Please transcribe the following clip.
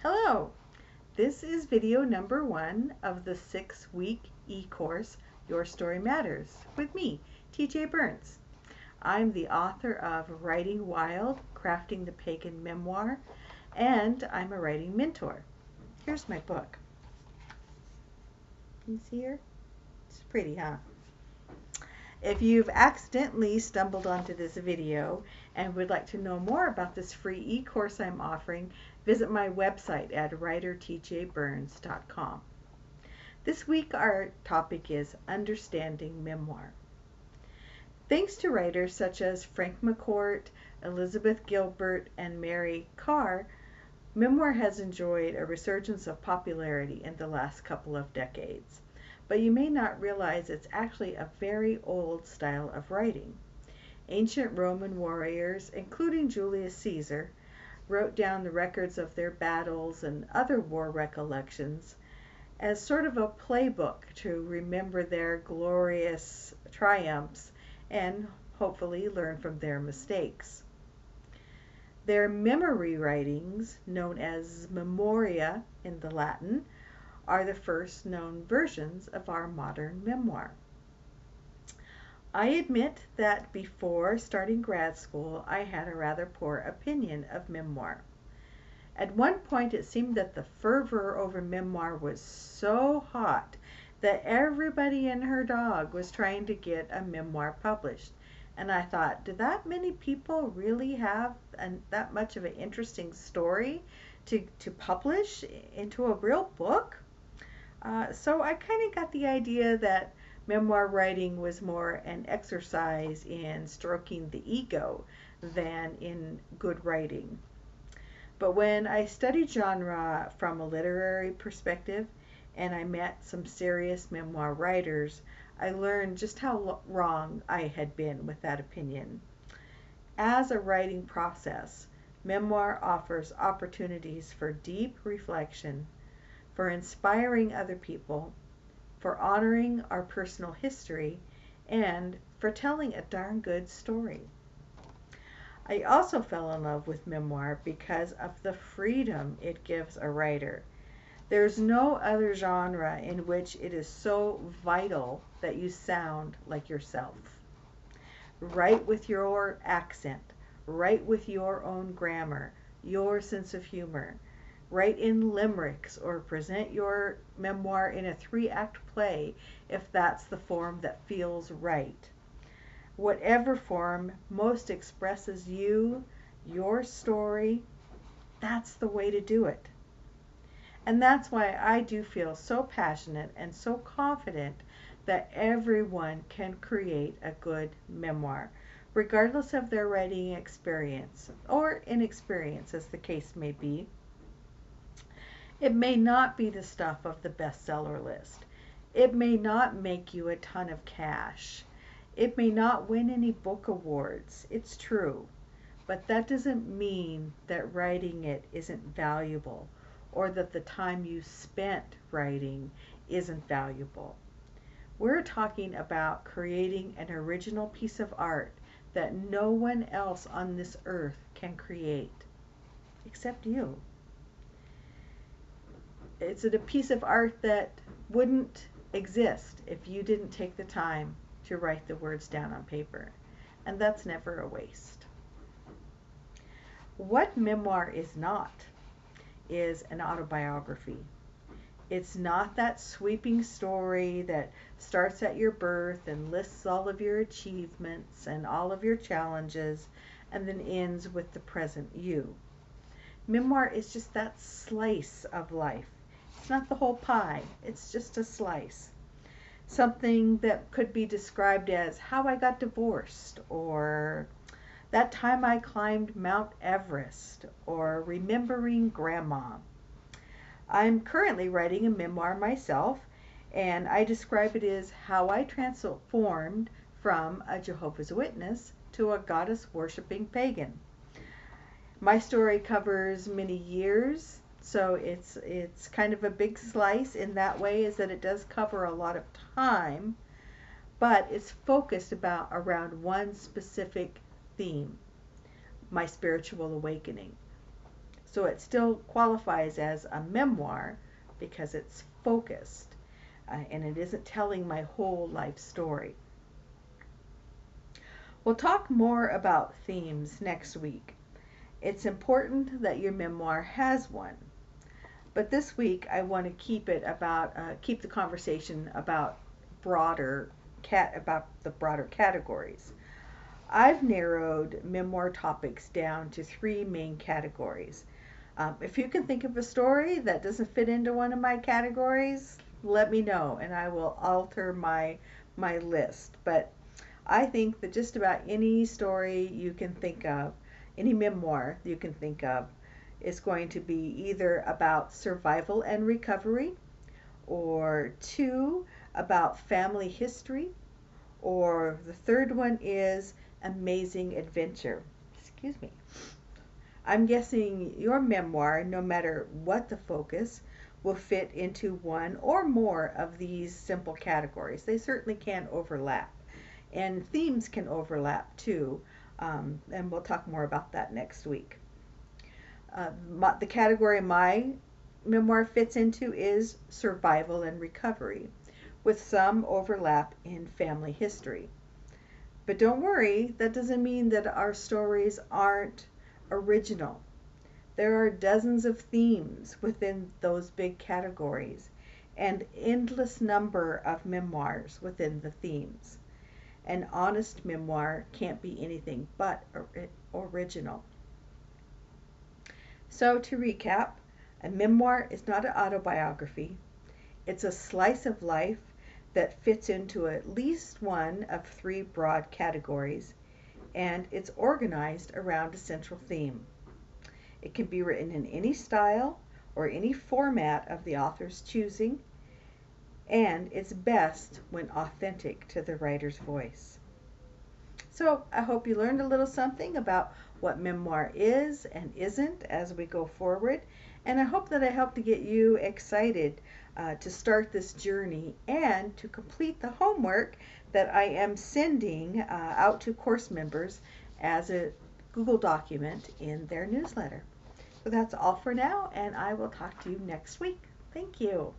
Hello, this is video number 1 of the 6-week e-course, Your Story Matters, with me, TJ Burns. I'm the author of Writing Wild, Crafting the Pagan Memoir, and I'm a writing mentor. Here's my book. Can you see her? It's pretty, huh? If you've accidentally stumbled onto this video and would like to know more about this free e-course I'm offering, visit my website at writertjburns.com. This week our topic is Understanding Memoir. Thanks to writers such as Frank McCourt, Elizabeth Gilbert, and Mary Karr, memoir has enjoyed a resurgence of popularity in the last couple of decades. But you may not realize it's actually a very old style of writing. Ancient Roman warriors, including Julius Caesar, wrote down the records of their battles and other war recollections as sort of a playbook to remember their glorious triumphs and hopefully learn from their mistakes. Their memory writings, known as memoria in the Latin, are the first known versions of our modern memoir. I admit that before starting grad school, I had a rather poor opinion of memoir. At one point, it seemed that the fervor over memoir was so hot that everybody and her dog was trying to get a memoir published. And I thought, do that many people really have that much of an interesting story to publish into a real book? So I kind of got the idea that memoir writing was more an exercise in stroking the ego than in good writing. But when I studied genre from a literary perspective and I met some serious memoir writers, I learned just how wrong I had been with that opinion. As a writing process, memoir offers opportunities for deep reflection, for inspiring other people, for honoring our personal history, and for telling a darn good story. I also fell in love with memoir because of the freedom it gives a writer. There's no other genre in which it is so vital that you sound like yourself. Write with your accent, write with your own grammar, your sense of humor. Write in limericks or present your memoir in a 3-act play if that's the form that feels right. Whatever form most expresses you, your story, that's the way to do it. And that's why I do feel so passionate and so confident that everyone can create a good memoir, regardless of their writing experience or inexperience, as the case may be. It may not be the stuff of the bestseller list. It may not make you a ton of cash. It may not win any book awards. It's true. But that doesn't mean that writing it isn't valuable or that the time you spent writing isn't valuable. We're talking about creating an original piece of art that no one else on this earth can create, except you. It's a piece of art that wouldn't exist if you didn't take the time to write the words down on paper. And that's never a waste. What memoir is not is an autobiography. It's not that sweeping story that starts at your birth and lists all of your achievements and all of your challenges and then ends with the present you. Memoir is just that slice of life. It's not the whole pie, it's just a slice. Something that could be described as how I got divorced, or that time I climbed Mount Everest, or remembering grandma. I'm currently writing a memoir myself, and I describe it as how I transformed from a Jehovah's Witness to a goddess-worshipping pagan. My story covers many years, so it's kind of a big slice in that way, is that it does cover a lot of time, but it's focused around one specific theme, my spiritual awakening. So it still qualifies as a memoir because it's focused and it isn't telling my whole life story. We'll talk more about themes next week. It's important that your memoir has one. But this week I want to keep the conversation about about the broader categories. I've narrowed memoir topics down to three main categories. If you can think of a story that doesn't fit into one of my categories, let me know and I will alter my list. But I think that just about any story you can think of, any memoir you can think of, is going to be either about survival and recovery, or two, about family history, or the third one is amazing adventure. Excuse me. I'm guessing your memoir, no matter what the focus, will fit into one or more of these simple categories. They certainly can overlap, and themes can overlap too, and we'll talk more about that next week. The category my memoir fits into is survival and recovery, with some overlap in family history. But don't worry, that doesn't mean that our stories aren't original. There are dozens of themes within those big categories and endless number of memoirs within the themes. An honest memoir can't be anything but original. So to recap, a memoir is not an autobiography. It's a slice of life that fits into at least one of three broad categories, and it's organized around a central theme. It can be written in any style or any format of the author's choosing, and it's best when authentic to the writer's voice. So I hope you learned a little something about what memoir is and isn't as we go forward, and I hope that I helped to get you excited to start this journey and to complete the homework that I am sending out to course members as a Google document in their newsletter. So that's all for now, and I will talk to you next week. Thank you.